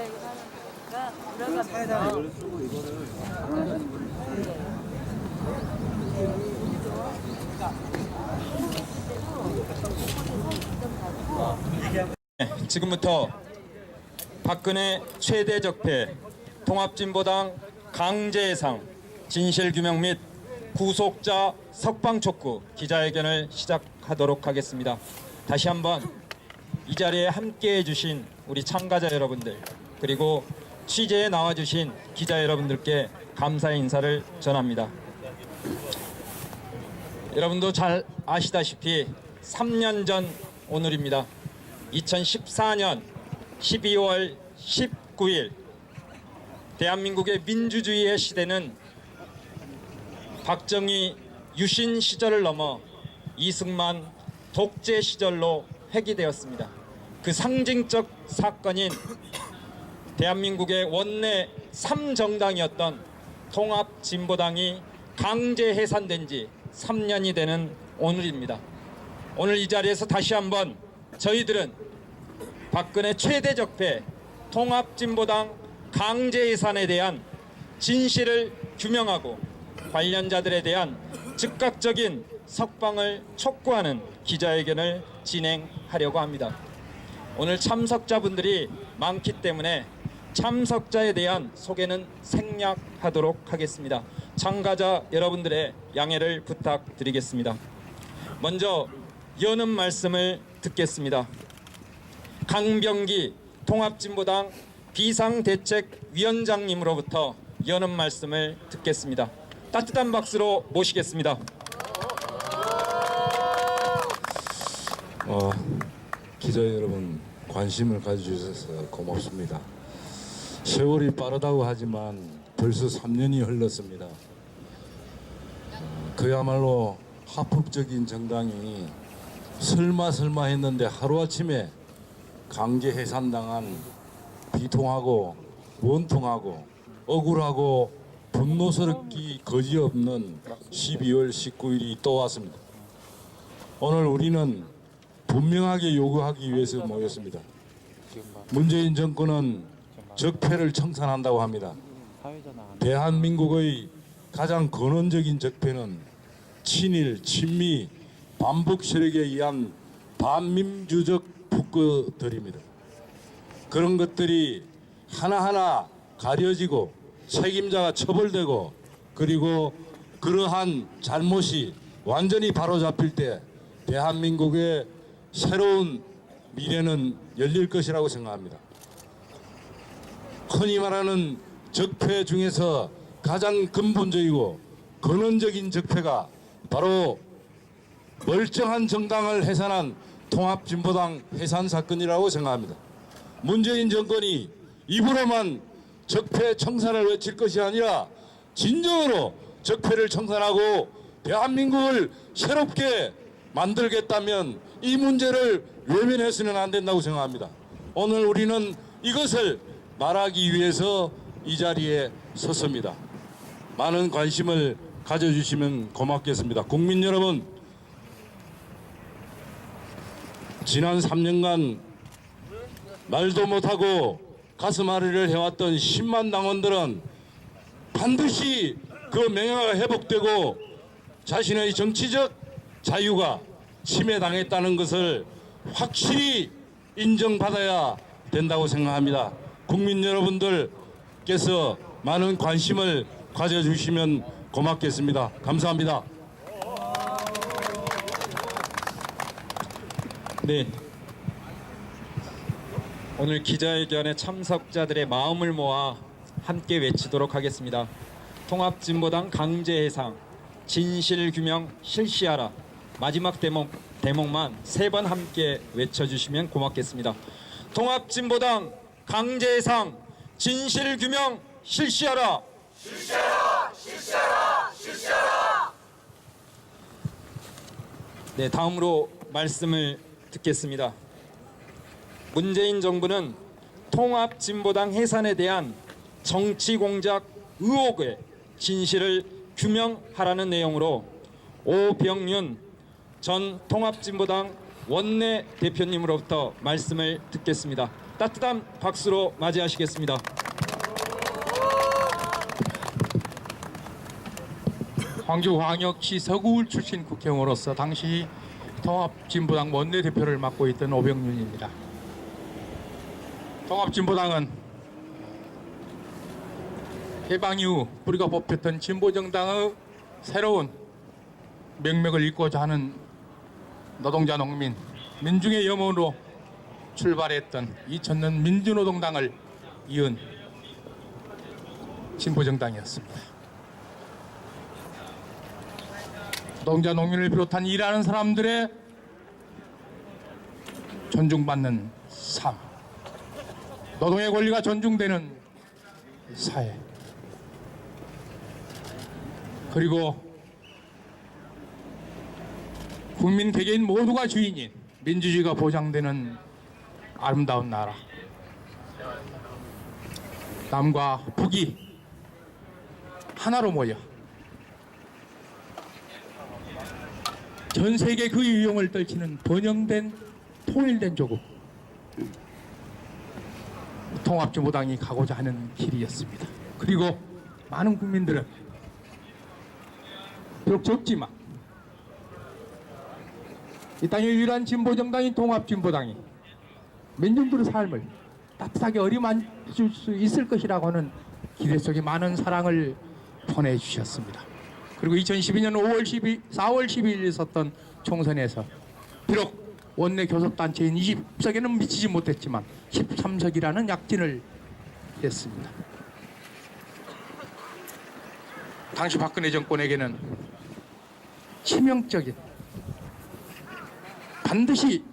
기자회견 하는 거니까 들어가면서 지금부터 박근혜 최대 적폐 통합진보당 강제해상 진실규명 및 구속자 석방 촉구 기자회견을 시작하도록 하겠습니다. 다시 한번 이 자리에 함께해 주신 우리 참가자 여러분들, 그리고 취재에 나와주신 기자 여러분들께 감사의 인사를 전합니다. 여러분도 잘 아시다시피 3년 전 오늘입니다. 2014년 12월 19일 대한민국의 민주주의의 시대는 박정희 유신 시절을 넘어 이승만 독재 시절로 회귀되었습니다. 그 상징적 사건인 대한민국의 원내 3정당이었던 통합진보당이 강제 해산된 지 3년이 되는 오늘입니다. 오늘 이 자리에서 다시 한번 저희들은 박근혜 최대 적폐 통합진보당 강제 해산에 대한 진실을 규명하고 관련자들에 대한 즉각적인 석방을 촉구하는 기자회견을 진행하려고 합니다. 오늘 참석자분들이 많기 때문에 참석자에 대한 소개는 생략하도록 하겠습니다. 참가자 여러분들의 양해를 부탁드리겠습니다. 먼저 여는 말씀을 듣겠습니다. 강병기 통합진보당 비상대책위원장님으로부터 여는 말씀을 듣겠습니다. 따뜻한 박수로 모시겠습니다. 기자 여러분, 관심을 가져주셔서 고맙습니다. 세월이 빠르다고 하지만 벌써 3년이 흘렀습니다. 그야말로 합법적인 정당이 설마 했는데 하루아침에 강제 해산당한 비통하고 원통하고 억울하고 분노스럽기 거지없는 12월 19일이 또 왔습니다. 오늘 우리는 분명하게 요구하기 위해서 모였습니다. 문재인 정권은 적폐를 청산한다고 합니다. 대한민국의 가장 근원적인 적폐는 친일, 친미, 반북 세력에 의한 반민주적 폭거들입니다. 그런 것들이 하나하나 가려지고 책임자가 처벌되고, 그리고 그러한 잘못이 완전히 바로잡힐 때 대한민국의 새로운 미래는 열릴 것이라고 생각합니다. 흔히 말하는 적폐 중에서 가장 근본적이고 근원적인 적폐가 바로 멀쩡한 정당을 해산한 통합진보당 해산 사건이라고 생각합니다. 문재인 정권이 입으로만 적폐 청산을 외칠 것이 아니라 진정으로 적폐를 청산하고 대한민국을 새롭게 만들겠다면 이 문제를 외면해서는 안 된다고 생각합니다. 오늘 우리는 이것을 말하기 위해서 이 자리에 섰습니다. 많은 관심을 가져주시면 고맙겠습니다. 국민 여러분, 지난 3년간 말도 못하고 가슴앓이를 해왔던 10만 당원들은 반드시 그 명예가 회복되고 자신의 정치적 자유가 침해당했다는 것을 확실히 인정받아야 된다고 생각합니다. 국민 여러분들께서 많은 관심을 가져주시면 고맙겠습니다. 감사합니다. 네, 오늘 기자회견에 참석자들의 마음을 모아 함께 외치도록 하겠습니다. 통합진보당 강제해상 진실규명 실시하라. 마지막 대목만 3번 함께 외쳐주시면 고맙겠습니다. 통합진보당 강제해상 진실규명 실시하라. 실시하라! 실시하라! 실시하라! 네, 다음으로 말씀을 듣겠습니다. 문재인 정부는 통합진보당 해산에 대한 정치 공작 의혹의 진실을 규명하라는 내용으로 오병윤 전 통합진보당 원내 대표님으로부터 말씀을 듣겠습니다. 따뜻한 박수로 맞이하시겠습니다. 광주광역시 서구울 출신 국회의원으로서 당시 통합진보당 원내대표를 맡고 있던 오병윤입니다. 통합진보당은 해방 이후 우리가 뽑혔던 진보정당의 새로운 명맥을 잇고자 하는 노동자 농민 민중의 염원으로 출발했던 2000년 민주노동당을 이은 진보정당이었습니다. 노동자 농민을 비롯한 일하는 사람들의 존중받는 삶, 노동의 권리가 존중되는 사회, 그리고 국민 개개인 모두가 주인인 민주주의가 보장되는 아름다운 나라, 남과 북이 하나로 모여 전 세계 그 유형을 떨치는 번영된 통일된 조국, 통합진보당이 가고자 하는 길이었습니다. 그리고 많은 국민들은 비록 적지만 이 땅의 유일한 진보정당인 통합진보당이 민중들의 삶을 따뜻하게 어루만질 수 있을 것이라고 하는 기대 속에 많은 사랑을 보내주셨습니다. 그리고 2012년 4월 12일 있었던 총선에서 비록 원내 교섭단체인 20석에는 미치지 못했지만 13석이라는 약진을 했습니다. 당시 박근혜 정권에게는 치명적인, 반드시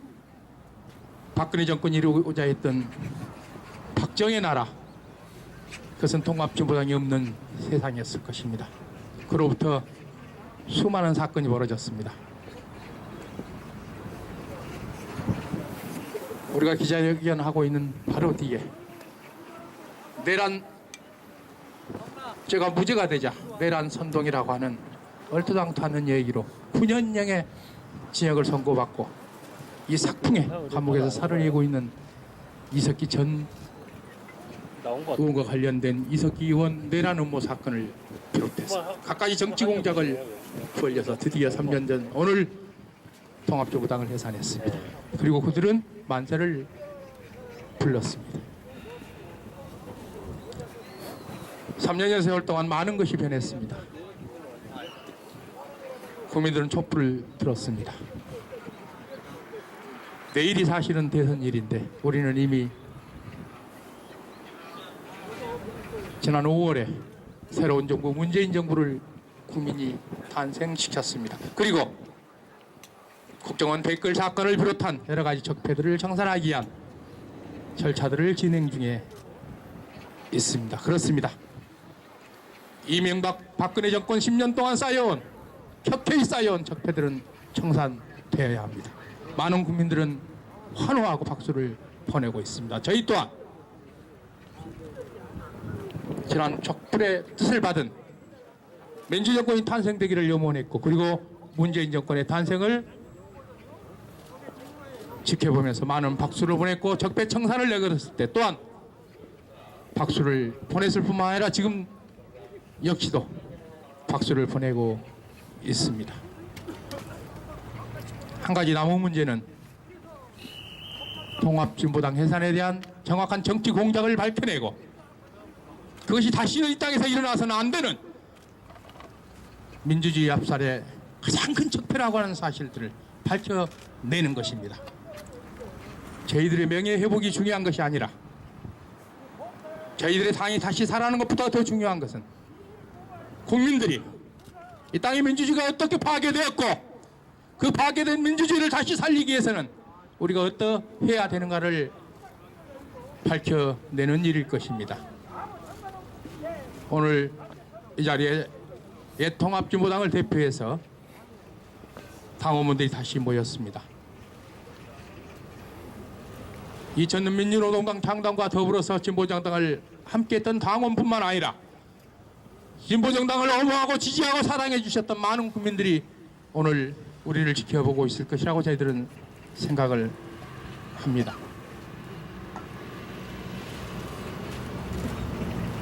박근혜 정권이 이루고자 했던 박정의 나라, 그것은 통합진보당이 없는 세상이었을 것입니다. 그로부터 수많은 사건이 벌어졌습니다. 우리가 기자회견하고 있는 바로 뒤에 내란, 제가 무죄가 되자 내란 선동이라고 하는 얼토당토하는 얘기로 9년형의 징역을 선고받고 이 삭풍의 감옥에서 살을 내고 있는 이석기 전 의원과 관련된 이석기 의원 내란 음모 사건을 비롯해서 각가지 정치 공작을 벌여서 드디어 3년 전 오늘 통합진보당을 해산했습니다. 그리고 그들은 만세를 불렀습니다. 3년의 세월 동안 많은 것이 변했습니다. 국민들은 촛불을 들었습니다. 내일이 사실은 대선일인데 우리는 이미 지난 5월에 새로운 정부 문재인 정부를 국민이 탄생시켰습니다. 그리고 국정원 댓글 사건을 비롯한 여러 가지 적폐들을 청산하기 위한 절차들을 진행 중에 있습니다. 그렇습니다. 이명박 박근혜 정권 10년 동안 쌓여온, 켜켜이 쌓여온 적폐들은 청산되어야 합니다. 많은 국민들은 환호하고 박수를 보내고 있습니다. 저희 또한 지난 촛불의 뜻을 받은 민주정권이 탄생되기를 염원했고, 그리고 문재인 정권의 탄생을 지켜보면서 많은 박수를 보냈고, 적폐 청산을 내걸었을 때 또한 박수를 보냈을 뿐만 아니라 지금 역시도 박수를 보내고 있습니다. 한 가지 남은 문제는 통합진보당 해산에 대한 정확한 정치 공작을 밝혀내고, 그것이 다시는 이 땅에서 일어나서는 안 되는 민주주의 압살의 가장 큰 적폐라고 하는 사실들을 밝혀내는 것입니다. 저희들의 명예 회복이 중요한 것이 아니라 저희들의 당이 다시 살아나는 것보다 더 중요한 것은 국민들이 이 땅의 민주주의가 어떻게 파괴되었고, 그 파괴된 민주주의를 다시 살리기 위해서는 우리가 어떠해야 되는가를 밝혀내는 일일 것입니다. 오늘 이 자리에 옛 통합진보당을 대표해서 당원분들이 다시 모였습니다. 2000년 민주노동당 창당과 더불어서 진보정당을 함께했던 당원뿐만 아니라 진보정당을 옹호하고 지지하고 사랑해 주셨던 많은 국민들이 오늘 우리를 지켜보고 있을 것이라고 저희들은 생각을 합니다.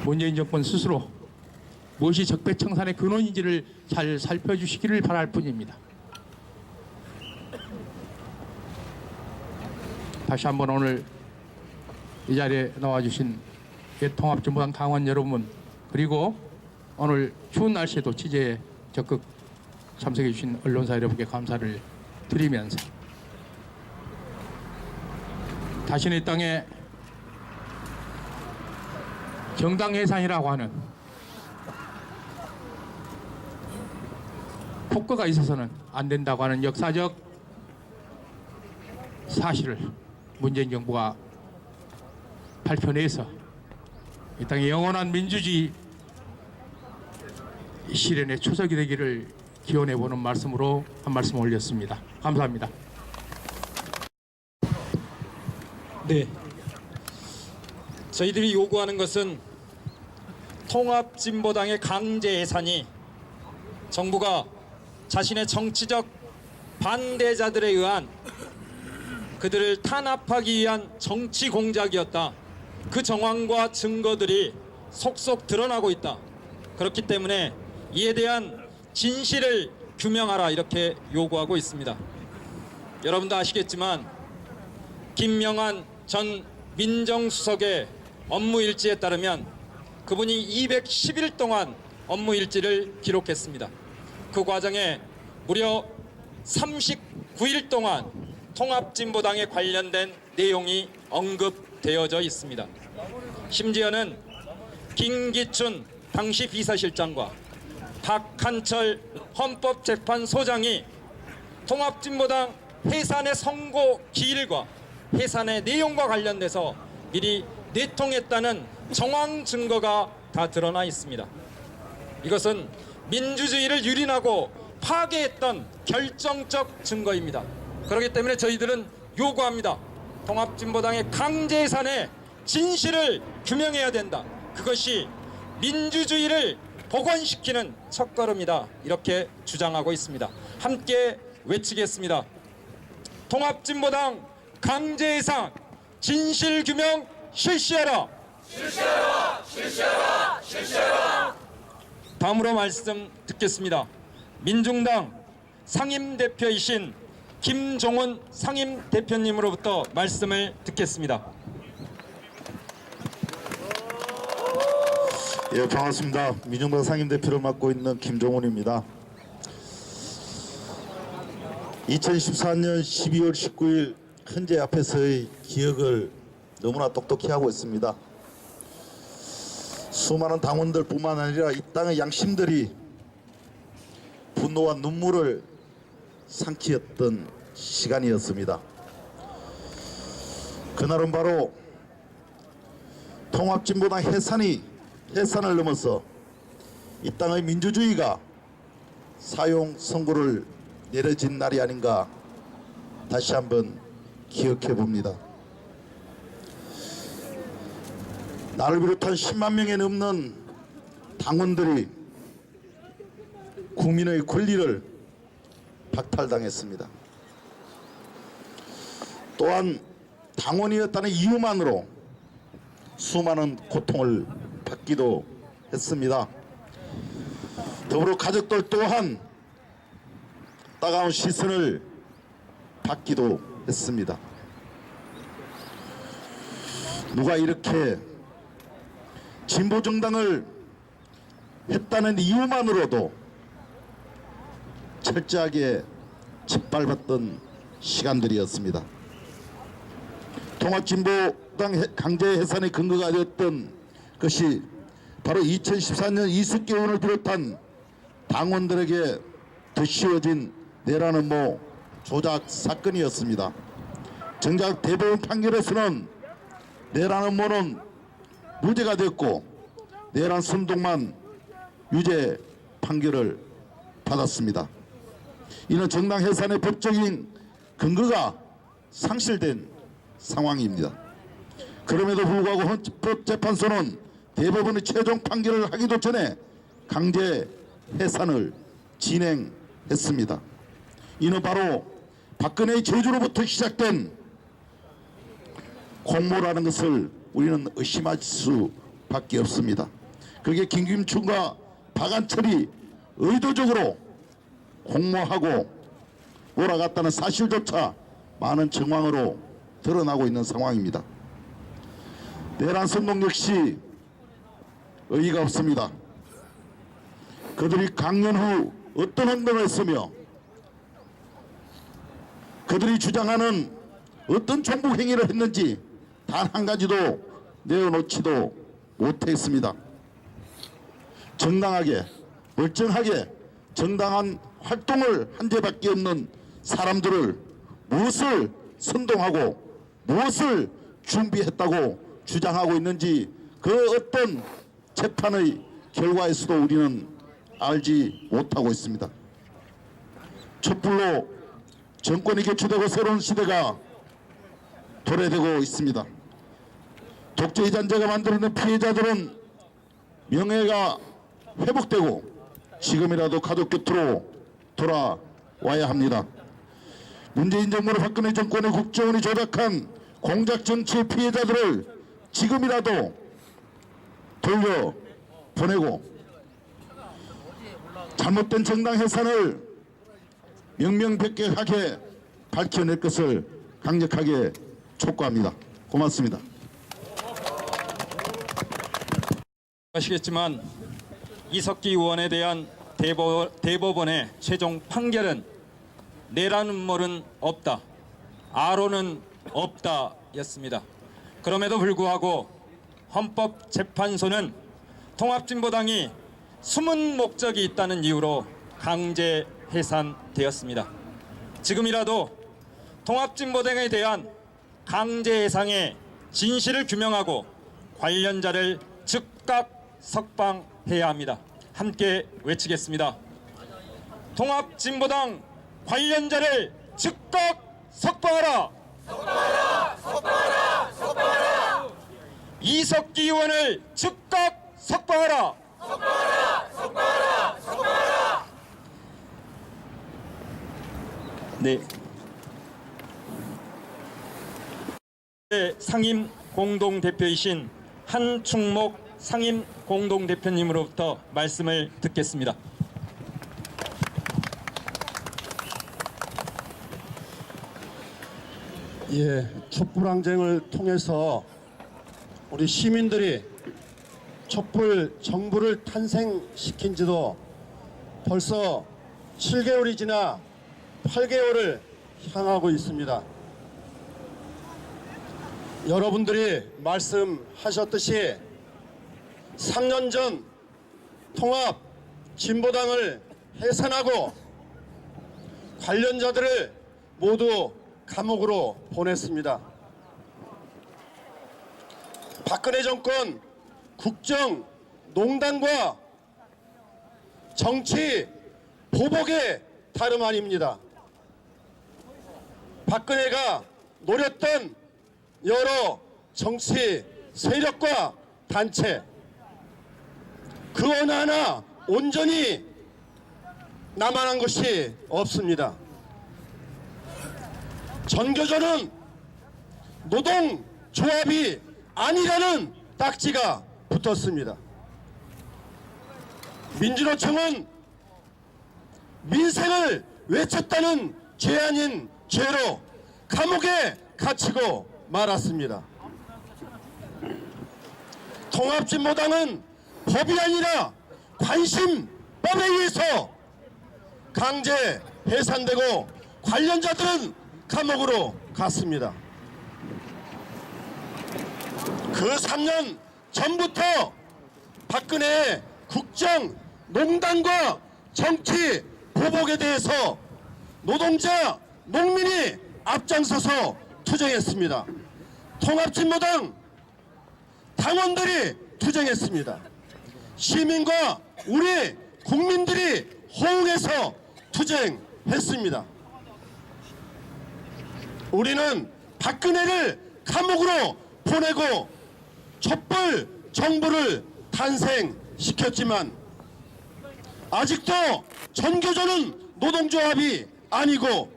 문재인 정권 스스로 무엇이 적폐청산의 근원인지를 잘 살펴주시기를 바랄 뿐입니다. 다시 한번 오늘 이 자리에 나와주신 통합진보당 당원 여러분, 그리고 오늘 추운 날씨에도 취재에 적극 참석해 주신 언론사 여러분께 감사를 드리면서 다시는 이 땅에 정당 해산이라고 하는 폭거가 있어서는 안 된다고 하는 역사적 사실을 문재인 정부가 발표내서 이 땅의 영원한 민주주의 실현의 초석이 되기를 기원해보는 말씀으로 한 말씀 올렸습니다. 감사합니다. 네. 저희들이 요구하는 것은 통합진보당의 강제 해산이 정부가 자신의 정치적 반대자들에 의한 그들을 탄압하기 위한 정치 공작이었다. 그 정황과 증거들이 속속 드러나고 있다. 그렇기 때문에 이에 대한 진실을 규명하라 이렇게 요구하고 있습니다. 여러분도 아시겠지만 김명한 전 민정수석의 업무 일지에 따르면 그분이 210일 동안 업무 일지를 기록했습니다. 그 과정에 무려 39일 동안 통합진보당에 관련된 내용이 언급되어져 있습니다. 심지어는 김기춘 당시 비서실장과 박한철 헌법재판소장이 통합진보당 해산의 선고 기일과 해산의 내용과 관련돼서 미리 내통했다는 정황 증거가 다 드러나 있습니다. 이것은 민주주의를 유린하고 파괴했던 결정적 증거입니다. 그렇기 때문에 저희들은 요구합니다. 통합진보당의 강제 해산의 진실을 규명해야 된다. 그것이 민주주의를 복원시키는 첫걸음이다. 이렇게 주장하고 있습니다. 함께 외치겠습니다. 통합진보당 강제 해산 진실 규명 실시하라. 실시하라. 실시하라. 실시하라. 다음으로 말씀 듣겠습니다. 민중당 상임대표이신 김종훈 상임대표님으로부터 말씀을 듣겠습니다. 예, 반갑습니다. 민중당 상임대표를 맡고 있는 김종훈입니다. 2014년 12월 19일 헌재 앞에서의 기억을 너무나 똑똑히 하고 있습니다. 수많은 당원들뿐만 아니라 이 땅의 양심들이 분노와 눈물을 삼키었던 시간이었습니다. 그날은 바로 통합진보당 해산을 넘어서 이 땅의 민주주의가 사용 선고를 내려진 날이 아닌가 다시 한번 기억해 봅니다. 나를 비롯한 10만 명에 넘는 당원들이 국민의 권리를 박탈당했습니다. 또한 당원이었다는 이유만으로 수많은 고통을 받기도 했습니다. 더불어 가족들 또한 따가운 시선을 받기도 했습니다. 누가 이렇게 진보정당을 했다는 이유만으로도 철저하게 짓밟았던 시간들이었습니다. 통합진보당 강제 해산의 근거가 되었던 것이 바로 2014년 이숙기 의원을 비롯한 당원들에게 덧씌워진 내란 음모 조작 사건이었습니다. 정작 대법원 판결에서는 내란 음모는 무죄가 됐고 내란 선동만 유죄 판결을 받았습니다. 이는 정당 해산의 법적인 근거가 상실된 상황입니다. 그럼에도 불구하고 헌법재판소는 대법원의 최종 판결을 하기도 전에 강제 해산을 진행했습니다. 이는 바로 박근혜의 저주로부터 시작된 공모라는 것을 우리는 의심할 수 밖에 없습니다. 그게 김김춘과 박안철이 의도적으로 공모하고 몰아갔다는 사실조차 많은 정황으로 드러나고 있는 상황입니다. 내란 선동 역시 의의가 없습니다. 그들이 강연 후 어떤 행동을 했으며 그들이 주장하는 어떤 종북 행위를 했는지 단 한 가지도 내어놓지도 못했습니다. 정당하게 멀쩡하게 정당한 활동을 한 죄밖에 없는 사람들을 무엇을 선동하고 무엇을 준비했다고 주장하고 있는지 그 어떤 재판의 결과에서도 우리는 알지 못하고 있습니다. 촛불로 정권이 교체되고 새로운 시대가 도래되고 있습니다. 독재의 잔재가 만들어낸 피해자들은 명예가 회복되고 지금이라도 가족 곁으로 돌아와야 합니다. 문재인 정부로 박근혜 정권의 국정원이 조작한 공작 정치의 피해자들을 지금이라도 돌려보내고 잘못된 정당 해산을 명명백백하게 밝혀낼 것을 강력하게 촉구합니다. 고맙습니다. 아시겠지만 이석기 의원에 대한 대법원의 최종 판결은 내란 음모는 없다, 아로는 없다 였습니다. 그럼에도 불구하고 헌법재판소는 통합진보당이 숨은 목적이 있다는 이유로 강제 해산되었습니다. 지금이라도 통합진보당에 대한 강제 해상의 진실을 규명하고 관련자를 즉각 석방해야 합니다. 함께 외치겠습니다. 통합진보당 관련자를 즉각 석방하라! 석방하라! 석방하라! 석방하라! 이석기 의원을 즉각 석방하라! 석방하라! 석방하라! 석방하라! 네. 상임 공동대표이신 한충목 상임 공동대표님으로부터 말씀을 듣겠습니다. 예, 촛불항쟁을 통해서 우리 시민들이 촛불 정부를 탄생시킨 지도 벌써 7개월이 지나 8개월을 향하고 있습니다. 여러분들이 말씀하셨듯이 3년 전 통합 진보당을 해산하고 관련자들을 모두 감옥으로 보냈습니다. 박근혜 정권 국정농단과 정치 보복의 다름 아닙니다. 박근혜가 노렸던 여러 정치 세력과 단체 그 어느 하나 온전히 남아난 것이 없습니다. 전교조는 노동조합이 아니라는 딱지가 붙었습니다. 민주노총은 민생을 외쳤다는 죄 아닌 죄로 감옥에 갇히고 말았습니다. 통합진보당은 법이 아니라 관심법에 의해서 강제 해산되고 관련자들은 감옥으로 갔습니다. 그 3년 전부터 박근혜의 국정농단과 정치 보복에 대해서 노동자, 농민이 앞장서서 투쟁했습니다. 통합진보당 당원들이 투쟁했습니다. 시민과 우리 국민들이 호응해서 투쟁했습니다. 우리는 박근혜를 감옥으로 보내고 촛불 정부를 탄생시켰지만 아직도 전교조는 노동조합이 아니고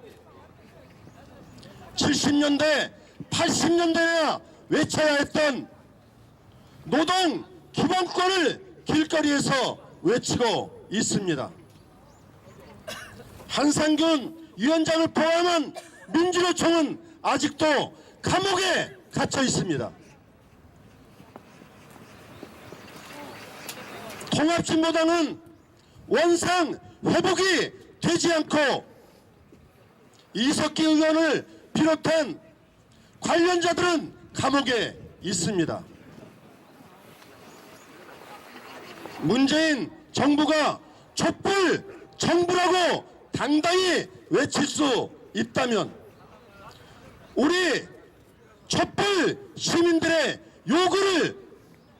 70년대, 80년대나 외쳐야 했던 노동 기본권을 길거리에서 외치고 있습니다. 한상균 위원장을 포함한 민주노총은 아직도 감옥에 갇혀 있습니다. 통합진보당은 원상 회복이 되지 않고 이석기 의원을 비롯한 관련자들은 감옥에 있습니다. 문재인 정부가 촛불 정부라고 당당히 외칠 수 있다면 우리 촛불 시민들의 요구를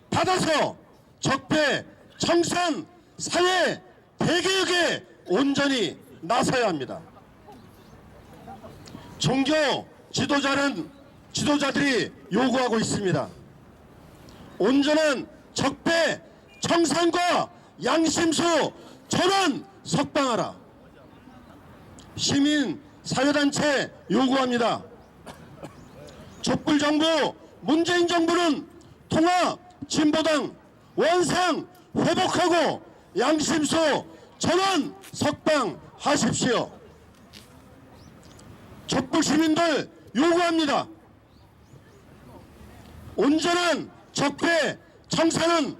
받아서 적폐 청산 사회 대개혁에 온전히 나서야 합니다. 종교 지도자들이 요구하고 있습니다. 온전한 적폐 청산과 양심수 전원 석방하라. 시민 사회단체 요구합니다. 촛불정부 문재인 정부는 통합 진보당 원상 회복하고 양심수 전원 석방하십시오. 촛불 시민들 요구합니다. 온전한 적폐 청산은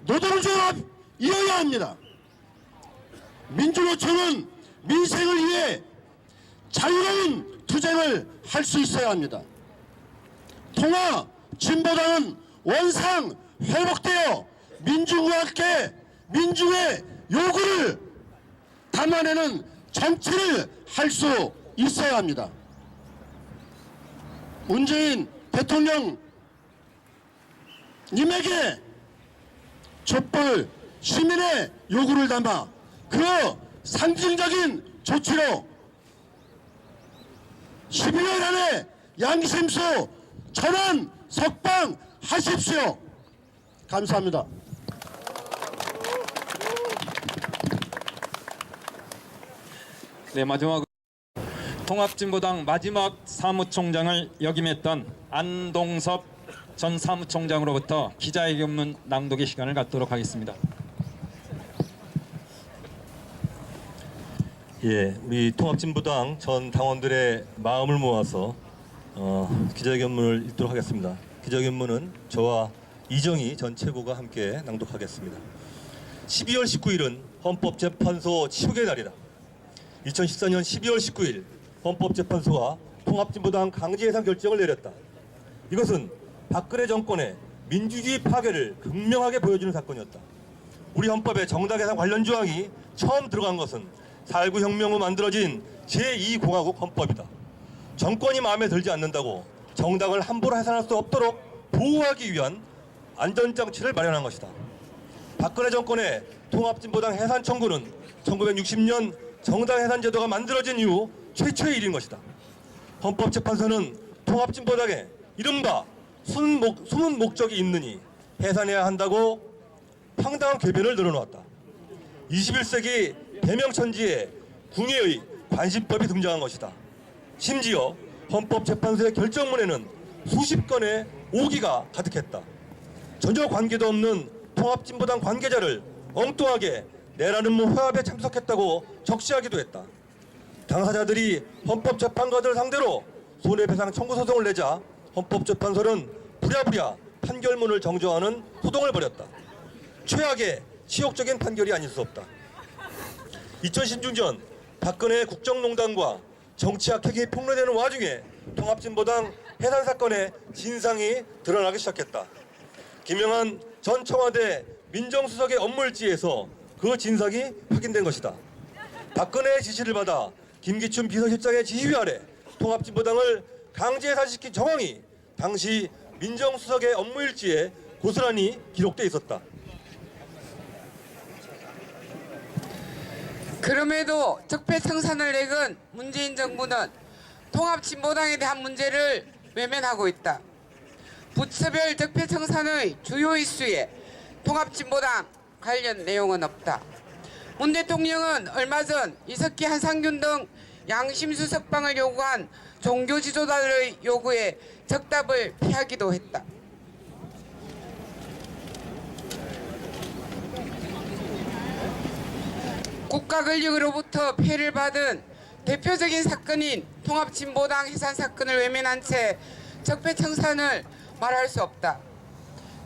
노동조합이어야 합니다. 민주노총은 민생을 위해 자유로운 투쟁을 할 수 있어야 합니다. 통합 진보당은 원상 회복되어 민중과 함께 민중의 요구를 담아내는 정치를 할 수 있어야 합니다. 문재인 대통령 님에게 촛불 시민의 요구를 담아 그 상징적인 조치로 12월 안에 양심수 전원 석방하십시오. 감사합니다. 네, 마지막으로 통합진보당 마지막 사무총장을 역임했던 안동섭 전 사무총장으로부터 기자회견문 낭독의 시간을 갖도록 하겠습니다. 예, 우리 통합진보당 전 당원들의 마음을 모아서 기자회견문을 읽도록 하겠습니다. 기자회견문은 저와 이정희 전 최고가 함께 낭독하겠습니다. 12월 19일은 헌법재판소 치욕의 날이다. 2014년 12월 19일 헌법재판소가 통합진보당 강제해산 결정을 내렸다. 이것은 박근혜 정권의 민주주의 파괴를 극명하게 보여주는 사건이었다. 우리 헌법에 정당해산 관련 조항이 처음 들어간 것은 4.19 혁명 후 만들어진 제2공화국 헌법이다. 정권이 마음에 들지 않는다고 정당을 함부로 해산할 수 없도록 보호하기 위한 안전장치를 마련한 것이다. 박근혜 정권의 통합진보당 해산 청구는 1960년 정당 해산 제도가 만들어진 이후 최초의 일인 것이다. 헌법재판소는 통합진보당에 이른바 숨은 목적이 있느니 해산해야 한다고 황당한 궤변을 늘어놓았다. 21세기 대명천지에 궁예의 관심법이 등장한 것이다. 심지어 헌법재판소의 결정문에는 수십 건의 오기가 가득했다. 전혀 관계도 없는 통합진보당 관계자를 엉뚱하게 내라는 화합에 참석했다고 적시하기도 했다. 당사자들이 헌법재판관들 상대로 손해배상 청구 소송을 내자 헌법재판소는 부랴부랴 판결문을 정정하는 소동을 벌였다. 최악의 치욕적인 판결이 아닐 수 없다. 2016년 박근혜 국정농단과 정치학 핵이 폭로되는 와중에 통합진보당 해산 사건의 진상이 드러나기 시작했다. 김영한 전 청와대 민정수석의 업무일지에서 그 진상이 확인된 것이다. 박근혜의 지시를 받아 김기춘 비서실장의 지휘 아래 통합진보당을 강제해산시킨 정황이 당시 민정수석의 업무일지에 고스란히 기록돼 있었다. 그럼에도 적폐청산을 내건 문재인 정부는 통합진보당에 대한 문제를 외면하고 있다. 부처별 적폐청산의 주요 이슈에 통합진보당 관련 내용은 없다. 문 대통령은 얼마 전 이석기 한상균 등 양심수 석방을 요구한 종교 지도자들의 요구에 적답을 피하기도 했다. 국가 권력으로부터 피해를 받은 대표적인 사건인 통합진보당 해산 사건을 외면한 채 적폐청산을 말할 수 없다.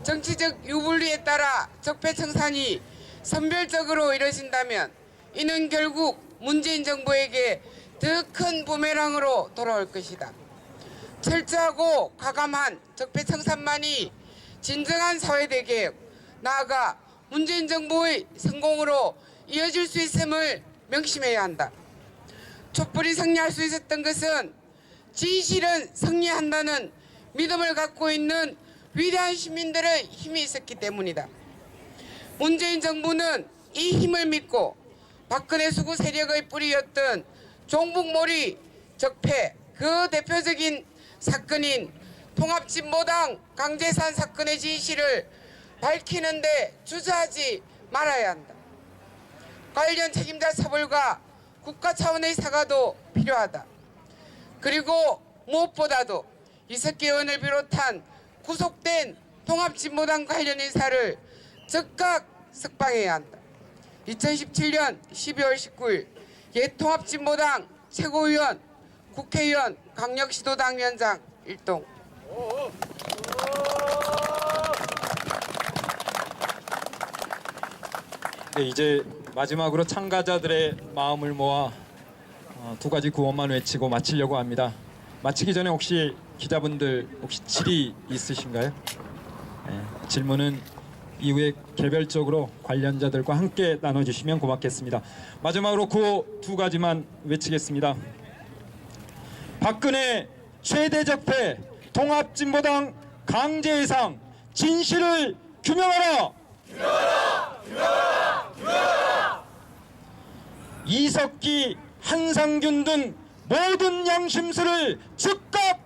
정치적 유불리에 따라 적폐청산이 선별적으로 이뤄진다면 이는 결국 문재인 정부에게 더 큰 부메랑으로 돌아올 것이다. 철저하고 과감한 적폐청산만이 진정한 사회대개혁, 나아가 문재인 정부의 성공으로 이어질 수 있음을 명심해야 한다. 촛불이 승리할 수 있었던 것은 진실은 승리한다는 믿음을 갖고 있는 위대한 시민들의 힘이 있었기 때문이다. 문재인 정부는 이 힘을 믿고 박근혜 수구 세력의 뿌리였던 종북몰이 적폐 그 대표적인 사건인 통합진보당 강제산 사건의 진실을 밝히는데 주저하지 말아야 한다. 관련 책임자 처벌과 국가 차원의 사과도 필요하다. 그리고 무엇보다도 이석기 의원을 비롯한 구속된 통합진보당 관련 인사를 즉각 석방해야 한다. 2017년 12월 19일 옛 통합진보당 최고위원, 국회의원, 강력시도당 위원장 일동. 네, 이제 마지막으로 참가자들의 마음을 모아 두 가지 구호만 외치고 마치려고 합니다. 마치기 전에 혹시 기자분들 혹시 질의 있으신가요? 네, 질문은 이후에 개별적으로 관련자들과 함께 나눠주시면 고맙겠습니다. 마지막으로 구호 두 가지만 외치겠습니다. 박근혜 최대 적폐 통합진보당 강제해상 진실을 규명하라! 이석기, 한상균 등 모든 양심수를 즉각